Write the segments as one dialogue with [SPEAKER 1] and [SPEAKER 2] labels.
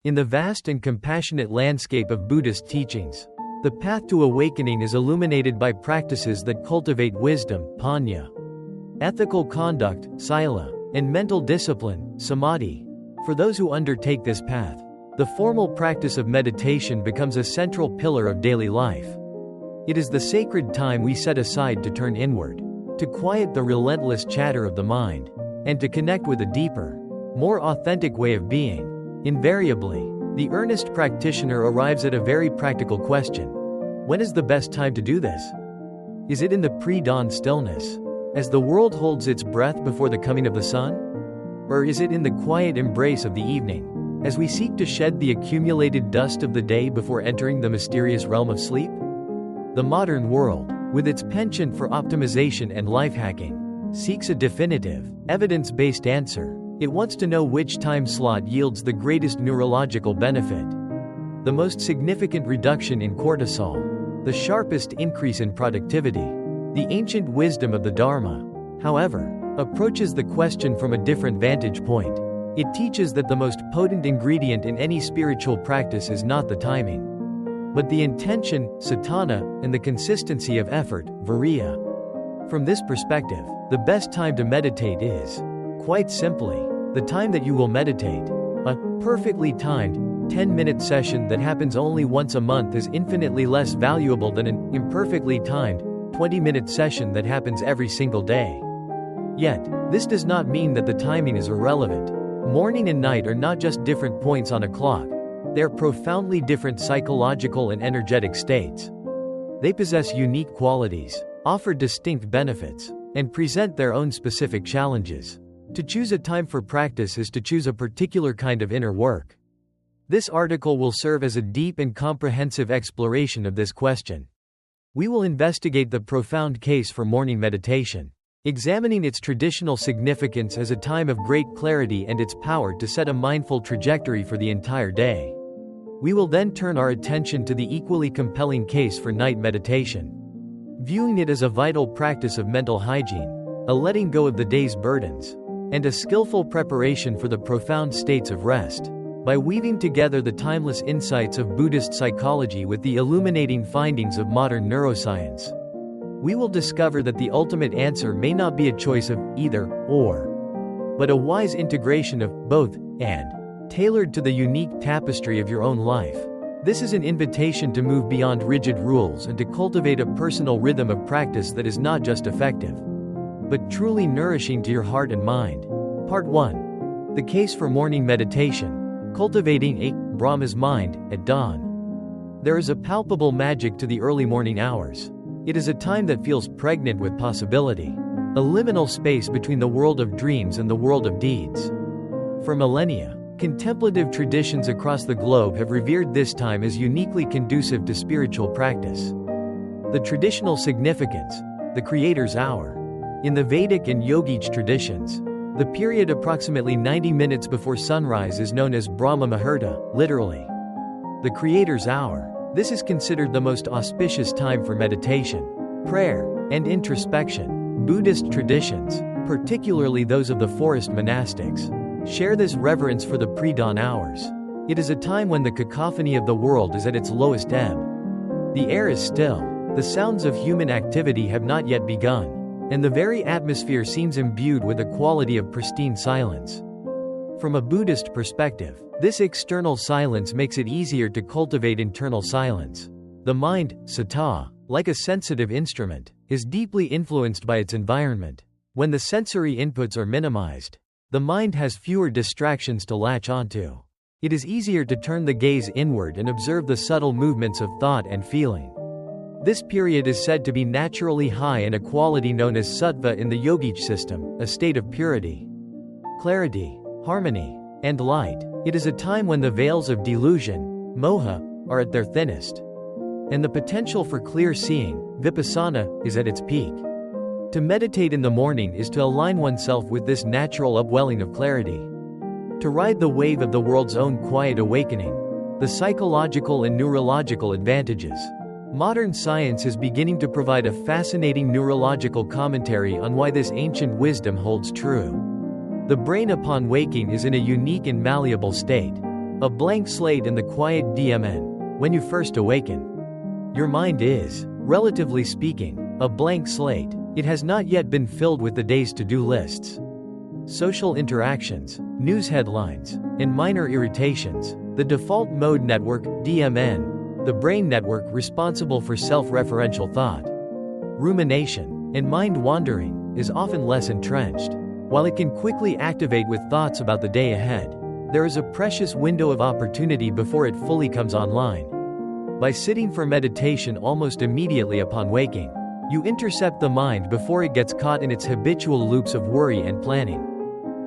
[SPEAKER 1] In the vast and compassionate landscape of Buddhist teachings, the path to awakening is illuminated by practices that cultivate wisdom, panya, ethical conduct, sila, and mental discipline, samadhi. For those who undertake this path, the formal practice of meditation becomes a central pillar of daily life. It is the sacred time we set aside to turn inward, to quiet the relentless chatter of the mind, and to connect with a deeper, more authentic way of being. Invariably, the earnest practitioner arrives at a very practical question. When is the best time to do this? Is it in the pre-dawn stillness, as the world holds its breath before the coming of the sun? Or is it in the quiet embrace of the evening, as we seek to shed the accumulated dust of the day before entering the mysterious realm of sleep? The modern world, with its penchant for optimization and life hacking, seeks a definitive, evidence-based answer. It wants to know which time slot yields the greatest neurological benefit, the most significant reduction in cortisol, the sharpest increase in productivity. The ancient wisdom of the Dharma, however, approaches the question from a different vantage point. It teaches that the most potent ingredient in any spiritual practice is not the timing, but the intention, sadhana, and the consistency of effort, viriya. From this perspective, the best time to meditate is, quite simply, the time that you will meditate. A perfectly timed, 10-minute session that happens only once a month is infinitely less valuable than an imperfectly timed, 20-minute session that happens every single day. Yet, this does not mean that the timing is irrelevant. Morning and night are not just different points on a clock. They are profoundly different psychological and energetic states. They possess unique qualities, offer distinct benefits, and present their own specific challenges. To choose a time for practice is to choose a particular kind of inner work. This article will serve as a deep and comprehensive exploration of this question. We will investigate the profound case for morning meditation, examining its traditional significance as a time of great clarity and its power to set a mindful trajectory for the entire day. We will then turn our attention to the equally compelling case for night meditation, viewing it as a vital practice of mental hygiene, a letting go of the day's burdens, and a skillful preparation for the profound states of rest. By weaving together the timeless insights of Buddhist psychology with the illuminating findings of modern neuroscience, we will discover that the ultimate answer may not be a choice of either or, but a wise integration of both and, tailored to the unique tapestry of your own life. This is an invitation to move beyond rigid rules and to cultivate a personal rhythm of practice that is not just effective, but truly nourishing to your heart and mind. Part 1. The case for morning meditation. Cultivating a Brahma's mind at dawn. There is a palpable magic to the early morning hours. It is a time that feels pregnant with possibility, a liminal space between the world of dreams and the world of deeds. For millennia, contemplative traditions across the globe have revered this time as uniquely conducive to spiritual practice. The traditional significance, the Creator's hour. In the Vedic and Yogic traditions, the period approximately 90 minutes before sunrise is known as Brahma Muhurta, literally, the Creator's hour. This is considered the most auspicious time for meditation, prayer, and introspection. Buddhist traditions, particularly those of the forest monastics, share this reverence for the pre-dawn hours. It is a time when the cacophony of the world is at its lowest ebb. The air is still, the sounds of human activity have not yet begun, and the very atmosphere seems imbued with a quality of pristine silence. From a Buddhist perspective, this external silence makes it easier to cultivate internal silence. The mind, citta, like a sensitive instrument, is deeply influenced by its environment. When the sensory inputs are minimized, the mind has fewer distractions to latch onto. It is easier to turn the gaze inward and observe the subtle movements of thought and feeling. This period is said to be naturally high in a quality known as sattva in the yogic system, a state of purity, clarity, harmony, and light. It is a time when the veils of delusion, moha, are at their thinnest, and the potential for clear seeing, vipassana, is at its peak. To meditate in the morning is to align oneself with this natural upwelling of clarity, to ride the wave of the world's own quiet awakening. The psychological and neurological advantages. Modern science is beginning to provide a fascinating neurological commentary on why this ancient wisdom holds true. The brain upon waking is in a unique and malleable state. A blank slate in the quiet DMN. When you first awaken, your mind is, relatively speaking, a blank slate. It has not yet been filled with the day's to-do lists, social interactions, news headlines, and minor irritations. The default mode network, DMN, the brain network responsible for self-referential thought, rumination, and mind wandering, is often less entrenched. While it can quickly activate with thoughts about the day ahead, there is a precious window of opportunity before it fully comes online. By sitting for meditation almost immediately upon waking, you intercept the mind before it gets caught in its habitual loops of worry and planning.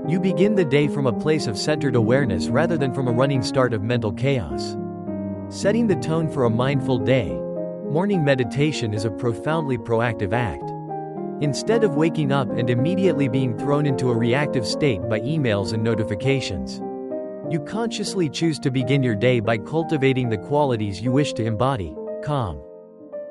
[SPEAKER 1] You begin the day from a place of centered awareness rather than from a running start of mental chaos. Setting the tone for a mindful day, morning meditation is a profoundly proactive act. Instead of waking up and immediately being thrown into a reactive state by emails and notifications, you consciously choose to begin your day by cultivating the qualities you wish to embody: calm,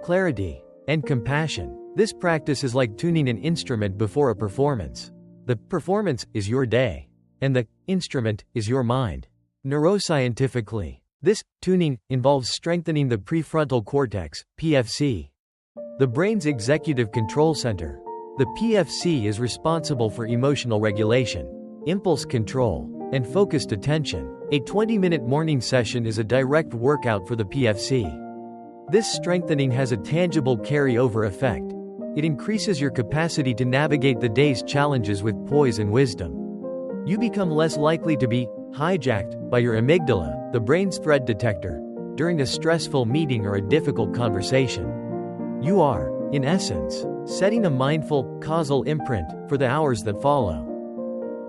[SPEAKER 1] clarity, and compassion. This practice is like tuning an instrument before a performance. The performance is your day, and the instrument is your mind. Neuroscientifically, this tuning involves strengthening the prefrontal cortex, PFC, the brain's executive control center. The PFC is responsible for emotional regulation, impulse control, and focused attention. A 20-minute morning session is a direct workout for the PFC. This strengthening has a tangible carry-over effect. It increases your capacity to navigate the day's challenges with poise and wisdom. You become less likely to be hijacked by your amygdala, the brain's threat detector, during a stressful meeting or a difficult conversation. You are, in essence, setting a mindful, causal imprint for the hours that follow.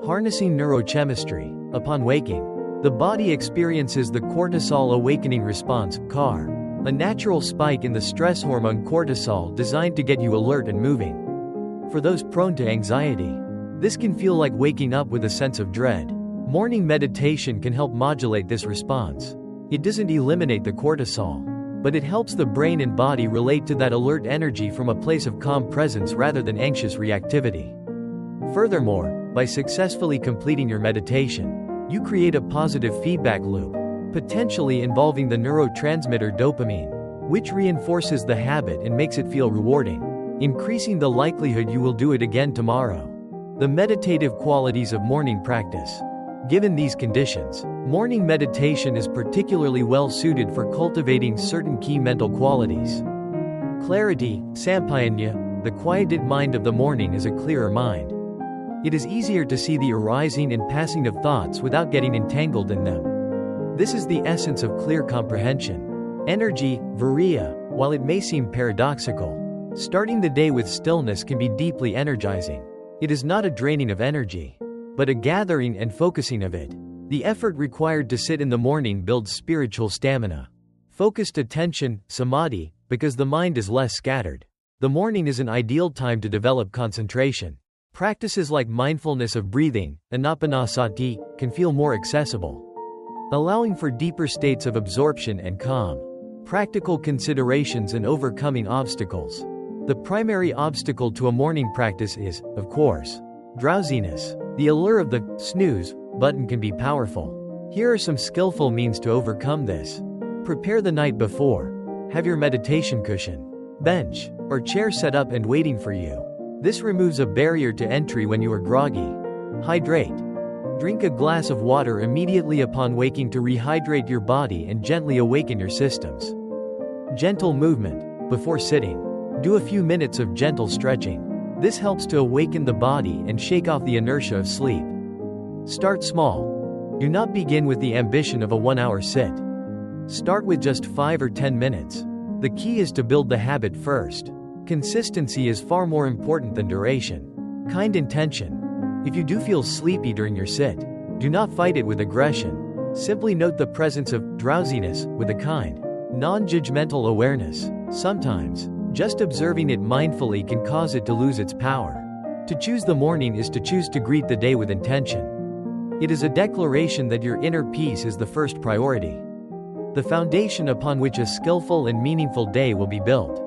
[SPEAKER 1] Harnessing neurochemistry. Upon waking, the body experiences the cortisol awakening response, CAR, a natural spike in the stress hormone cortisol designed to get you alert and moving. For those prone to anxiety, this can feel like waking up with a sense of dread. Morning meditation can help modulate this response. It doesn't eliminate the cortisol, but it helps the brain and body relate to that alert energy from a place of calm presence rather than anxious reactivity. Furthermore, by successfully completing your meditation, you create a positive feedback loop, potentially involving the neurotransmitter dopamine, which reinforces the habit and makes it feel rewarding, increasing the likelihood you will do it again tomorrow. The meditative qualities of morning practice. Given these conditions, morning meditation is particularly well suited for cultivating certain key mental qualities. Clarity, sampayanya, the quieted mind of the morning is a clearer mind. It is easier to see the arising and passing of thoughts without getting entangled in them. This is the essence of clear comprehension. Energy, viriya, while it may seem paradoxical, starting the day with stillness can be deeply energizing. It is not a draining of energy, but a gathering and focusing of it. The effort required to sit in the morning builds spiritual stamina. Focused attention, samadhi, because the mind is less scattered. The morning is an ideal time to develop concentration. Practices like mindfulness of breathing, anapanasati, can feel more accessible, allowing for deeper states of absorption and calm. Practical considerations and overcoming obstacles. The primary obstacle to a morning practice is, of course, drowsiness. The allure of the snooze button can be powerful. Here are some skillful means to overcome this. Prepare the night before. Have your meditation cushion, bench, or chair set up and waiting for you. This removes a barrier to entry when you are groggy. Hydrate. Drink a glass of water immediately upon waking to rehydrate your body and gently awaken your systems. Gentle movement. Before sitting, do a few minutes of gentle stretching. This helps to awaken the body and shake off the inertia of sleep. Start small. Do not begin with the ambition of a 1-hour sit. Start with just 5 or 10 minutes. The key is to build the habit first. Consistency is far more important than duration. Kind intention. If you do feel sleepy during your sit, do not fight it with aggression. Simply note the presence of drowsiness with a kind, non-judgmental awareness. Sometimes, just observing it mindfully can cause it to lose its power. To choose the morning is to choose to greet the day with intention. It is a declaration that your inner peace is the first priority, the foundation upon which a skillful and meaningful day will be built.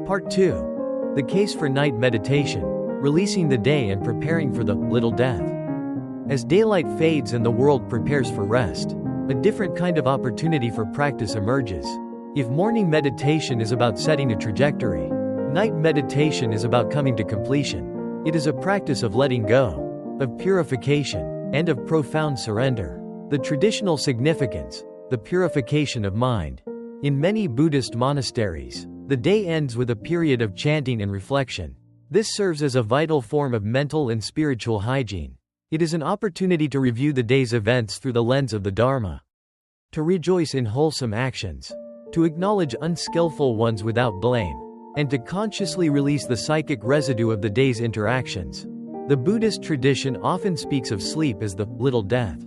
[SPEAKER 1] Part 2. The case for night meditation, releasing the day and preparing for the little death. As daylight fades and the world prepares for rest, a different kind of opportunity for practice emerges. If morning meditation is about setting a trajectory, night meditation is about coming to completion. It is a practice of letting go, of purification, and of profound surrender. The traditional significance, the purification of mind. In many Buddhist monasteries, the day ends with a period of chanting and reflection. This serves as a vital form of mental and spiritual hygiene. It is an opportunity to review the day's events through the lens of the Dharma, to rejoice in wholesome actions, to acknowledge unskillful ones without blame, and to consciously release the psychic residue of the day's interactions. The Buddhist tradition often speaks of sleep as the little death.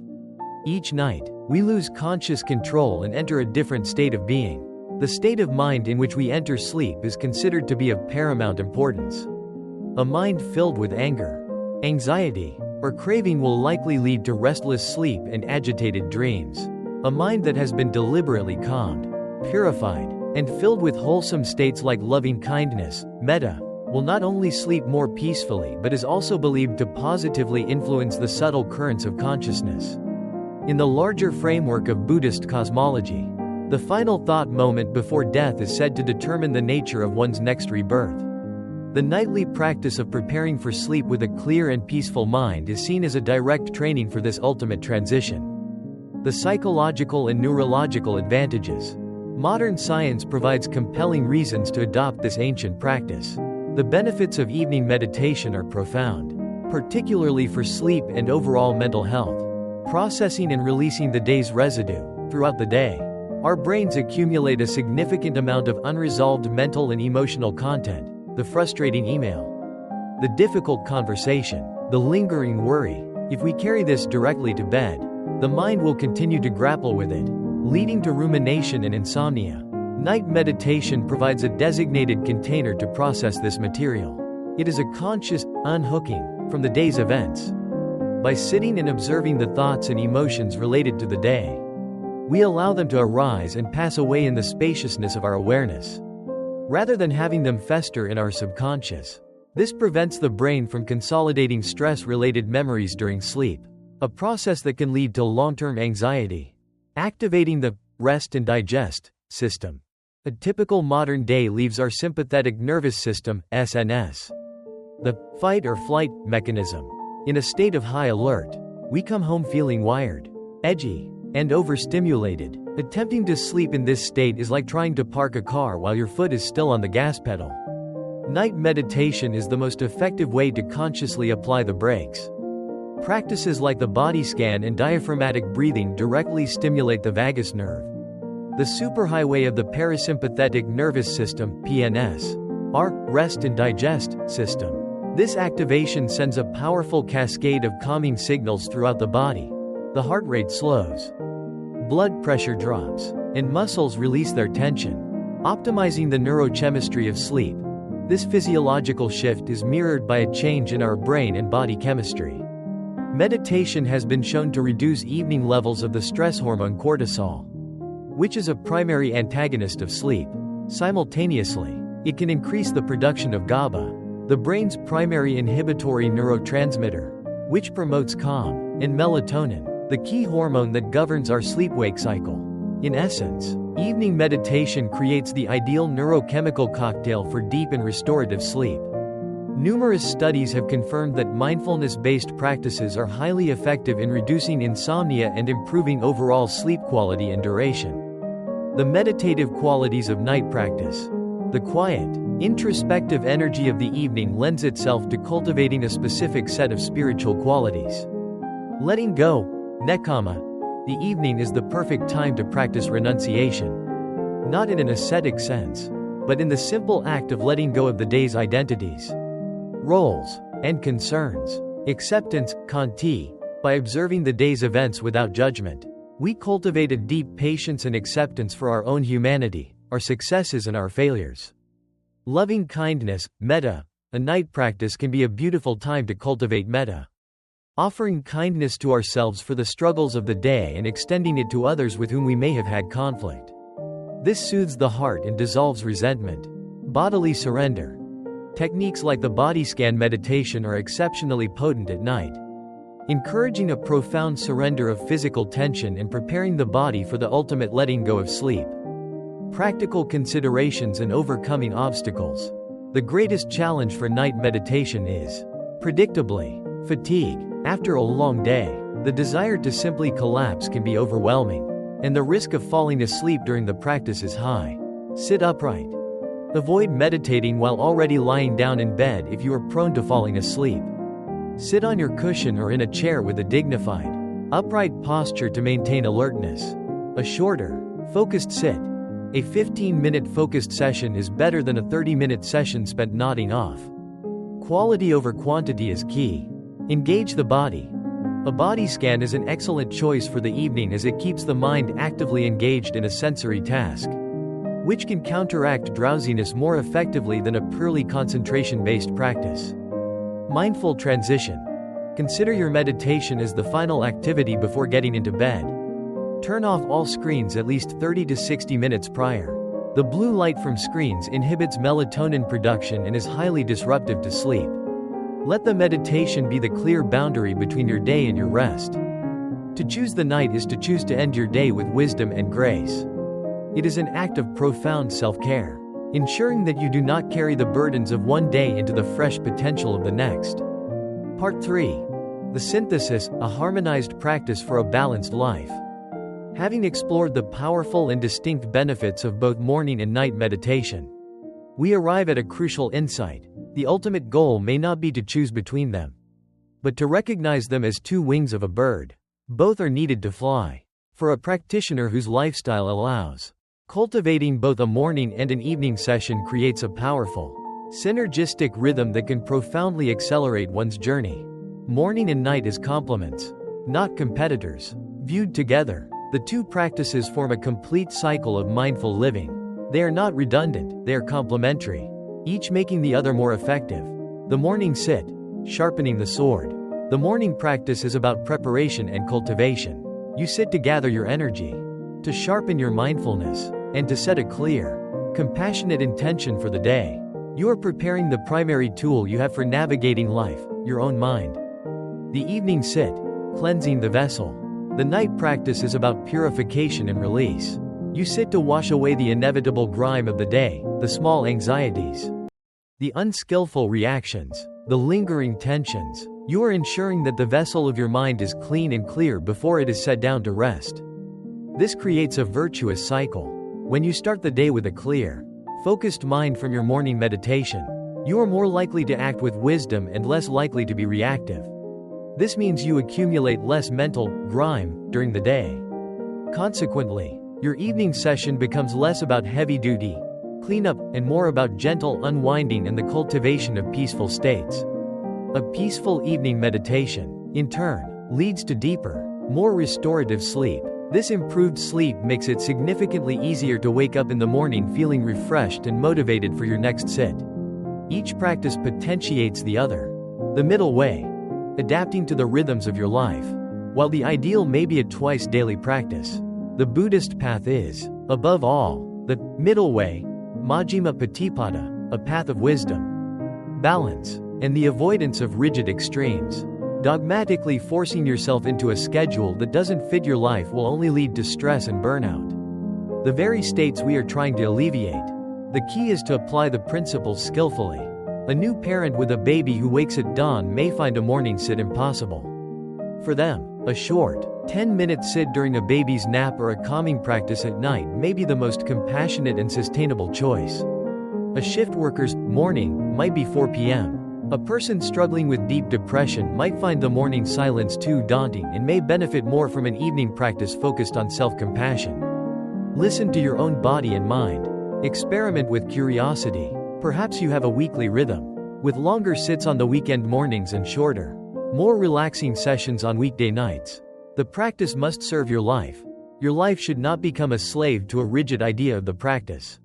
[SPEAKER 1] Each night, we lose conscious control and enter a different state of being. The state of mind in which we enter sleep is considered to be of paramount importance. A mind filled with anger, anxiety, or craving will likely lead to restless sleep and agitated dreams. A mind that has been deliberately calmed, purified, and filled with wholesome states like loving kindness, metta, will not only sleep more peacefully but is also believed to positively influence the subtle currents of consciousness. In the larger framework of Buddhist cosmology, the final thought moment before death is said to determine the nature of one's next rebirth. The nightly practice of preparing for sleep with a clear and peaceful mind is seen as a direct training for this ultimate transition. The psychological and neurological advantages. Modern science provides compelling reasons to adopt this ancient practice. The benefits of evening meditation are profound, particularly for sleep and overall mental health. Processing and releasing the day's residue. Throughout the day, our brains accumulate a significant amount of unresolved mental and emotional content. The frustrating email, the difficult conversation, the lingering worry. If we carry this directly to bed, the mind will continue to grapple with it, leading to rumination and insomnia. Night meditation provides a designated container to process this material. It is a conscious unhooking from the day's events. By sitting and observing the thoughts and emotions related to the day, we allow them to arise and pass away in the spaciousness of our awareness, rather than having them fester in our subconscious. This prevents the brain from consolidating stress-related memories during sleep, a process that can lead to long-term anxiety. Activating the rest and digest system. A typical modern day leaves our sympathetic nervous system, SNS, the fight or flight mechanism, in a state of high alert. We come home feeling wired, edgy, and overstimulated. Attempting to sleep in this state is like trying to park a car while your foot is still on the gas pedal. Night meditation is the most effective way to consciously apply the brakes. Practices like the body scan and diaphragmatic breathing directly stimulate the vagus nerve, the superhighway of the parasympathetic nervous system, PNS, our rest and digest system. This activation sends a powerful cascade of calming signals throughout the body. The heart rate slows, blood pressure drops, and muscles release their tension, optimizing the neurochemistry of sleep. This physiological shift is mirrored by a change in our brain and body chemistry. Meditation has been shown to reduce evening levels of the stress hormone cortisol, which is a primary antagonist of sleep. Simultaneously, it can increase the production of GABA, the brain's primary inhibitory neurotransmitter, which promotes calm, and melatonin, the key hormone that governs our sleep-wake cycle. In essence, evening meditation creates the ideal neurochemical cocktail for deep and restorative sleep. Numerous studies have confirmed that mindfulness-based practices are highly effective in reducing insomnia and improving overall sleep quality and duration. The meditative qualities of night practice. The quiet, introspective energy of the evening lends itself to cultivating a specific set of spiritual qualities. Letting go, nekkhamma. The evening is the perfect time to practice renunciation. Not in an ascetic sense, but in the simple act of letting go of the day's identities, roles, and concerns. Acceptance, khanti. By observing the day's events without judgment, we cultivate a deep patience and acceptance for our own humanity, our successes and our failures. Loving kindness, metta. A night practice can be a beautiful time to cultivate metta, offering kindness to ourselves for the struggles of the day and extending it to others with whom we may have had conflict. This soothes the heart and dissolves resentment. Bodily surrender. Techniques like the body scan meditation are exceptionally potent at night. encouraging a profound surrender of physical tension and preparing the body for the ultimate letting go of sleep. Practical considerations and overcoming obstacles. The greatest challenge for night meditation is, predictably, fatigue. After a long day, the desire to simply collapse can be overwhelming, and the risk of falling asleep during the practice is high. Sit upright. Avoid meditating while already lying down in bed if you are prone to falling asleep. Sit on your cushion or in a chair with a dignified, upright posture to maintain alertness. A shorter, focused sit. A 15-minute focused session is better than a 30-minute session spent nodding off. Quality over quantity is key. Engage the body. A body scan is an excellent choice for the evening as it keeps the mind actively engaged in a sensory task, which can counteract drowsiness more effectively than a purely concentration-based practice. Mindful transition. Consider your meditation as the final activity before getting into bed. Turn off all screens at least 30 to 60 minutes prior. The blue light from screens inhibits melatonin production and is highly disruptive to sleep. Let the meditation be the clear boundary between your day and your rest. To choose the night is to choose to end your day with wisdom and grace. It is an act of profound self-care, ensuring that you do not carry the burdens of one day into the fresh potential of the next. Part 3. The Synthesis, a harmonized practice for a balanced life. Having explored the powerful and distinct benefits of both morning and night meditation, we arrive at a crucial insight. The ultimate goal may not be to choose between them, but to recognize them as two wings of a bird. Both are needed to fly. For a practitioner whose lifestyle allows, cultivating both a morning and an evening session creates a powerful, synergistic rhythm that can profoundly accelerate one's journey. Morning and night as complements, not competitors. Viewed together, the two practices form a complete cycle of mindful living. They are not redundant, they are complementary, each making the other more effective. The morning sit, sharpening the sword. The morning practice is about preparation and cultivation. You sit to gather your energy, to sharpen your mindfulness, and to set a clear, compassionate intention for the day. You are preparing the primary tool you have for navigating life, your own mind. The evening sit, cleansing the vessel. The night practice is about purification and release. You sit to wash away the inevitable grime of the day, the small anxieties, the unskillful reactions, the lingering tensions. You are ensuring that the vessel of your mind is clean and clear before it is set down to rest. This creates a virtuous cycle. When you start the day with a clear, focused mind from your morning meditation, you are more likely to act with wisdom and less likely to be reactive. This means you accumulate less mental grime during the day. Consequently, your evening session becomes less about heavy-duty cleanup and more about gentle unwinding and the cultivation of peaceful states. A peaceful evening meditation, in turn, leads to deeper, more restorative sleep. This improved sleep makes it significantly easier to wake up in the morning feeling refreshed and motivated for your next sit. Each practice potentiates the other. The middle way, adapting to the rhythms of your life. While the ideal may be a twice daily practice, the Buddhist path is, above all, the middle way, Majjhima Patipada, a path of wisdom, balance, and the avoidance of rigid extremes. Dogmatically forcing yourself into a schedule that doesn't fit your life will only lead to stress and burnout, the very states we are trying to alleviate. The key is to apply the principles skillfully. A new parent with a baby who wakes at dawn may find a morning sit impossible. For them, a short, 10-minute sit during a baby's nap or a calming practice at night may be the most compassionate and sustainable choice. A shift worker's morning might be 4 p.m. A person struggling with deep depression might find the morning silence too daunting and may benefit more from an evening practice focused on self-compassion. Listen to your own body and mind. Experiment with curiosity. Perhaps you have a weekly rhythm, with longer sits on the weekend mornings and shorter, more relaxing sessions on weekday nights. The practice must serve your life. Your life should not become a slave to a rigid idea of the practice.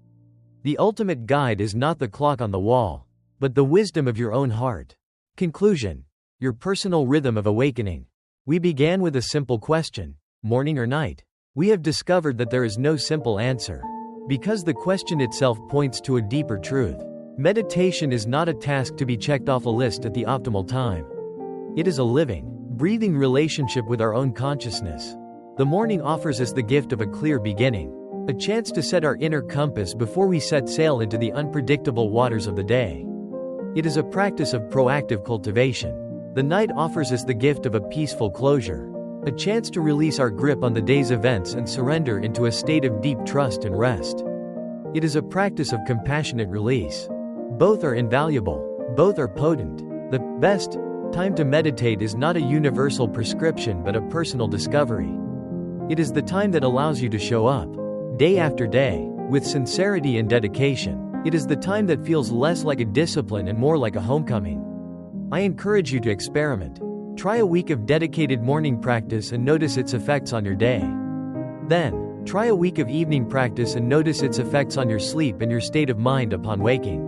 [SPEAKER 1] The ultimate guide is not the clock on the wall, but the wisdom of your own heart. Conclusion. Your personal rhythm of awakening. We began with a simple question: morning or night? We have discovered that there is no simple answer, because the question itself points to a deeper truth. Meditation is not a task to be checked off a list at the optimal time. It is a living, breathing relationship with our own consciousness. The morning offers us the gift of a clear beginning, a chance to set our inner compass before we set sail into the unpredictable waters of the day. It is a practice of proactive cultivation. The night offers us the gift of a peaceful closure, a chance to release our grip on the day's events and surrender into a state of deep trust and rest. It is a practice of compassionate release. Both are invaluable, both are potent. The best time to meditate is not a universal prescription but a personal discovery. It is the time that allows you to show up, day after day, with sincerity and dedication. It is the time that feels less like a discipline and more like a homecoming. I encourage you to experiment. Try a week of dedicated morning practice and notice its effects on your day. Then, try a week of evening practice and notice its effects on your sleep and your state of mind upon waking.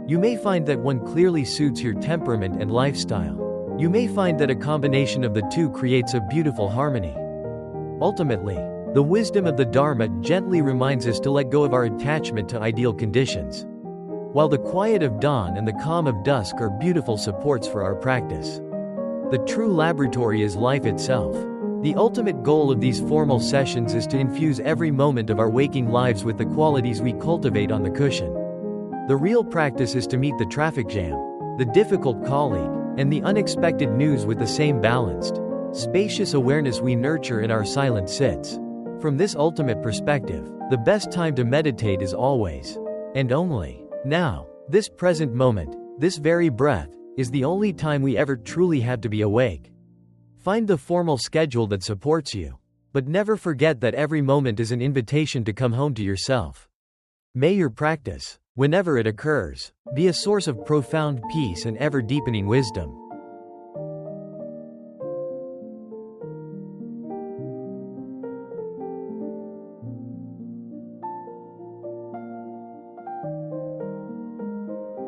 [SPEAKER 1] You may find that one clearly suits your temperament and lifestyle. You may find that a combination of the two creates a beautiful harmony. Ultimately, the wisdom of the Dharma gently reminds us to let go of our attachment to ideal conditions, while the quiet of dawn and the calm of dusk are beautiful supports for our practice. The true laboratory is life itself. The ultimate goal of these formal sessions is to infuse every moment of our waking lives with the qualities we cultivate on the cushion. The real practice is to meet the traffic jam, the difficult colleague, and the unexpected news with the same balanced, spacious awareness we nurture in our silent sits. From this ultimate perspective, the best time to meditate is always, and only, now. This present moment, this very breath, is the only time we ever truly have to be awake. Find the formal schedule that supports you, but never forget that every moment is an invitation to come home to yourself. May your practice, whenever it occurs, be a source of profound peace and ever-deepening wisdom.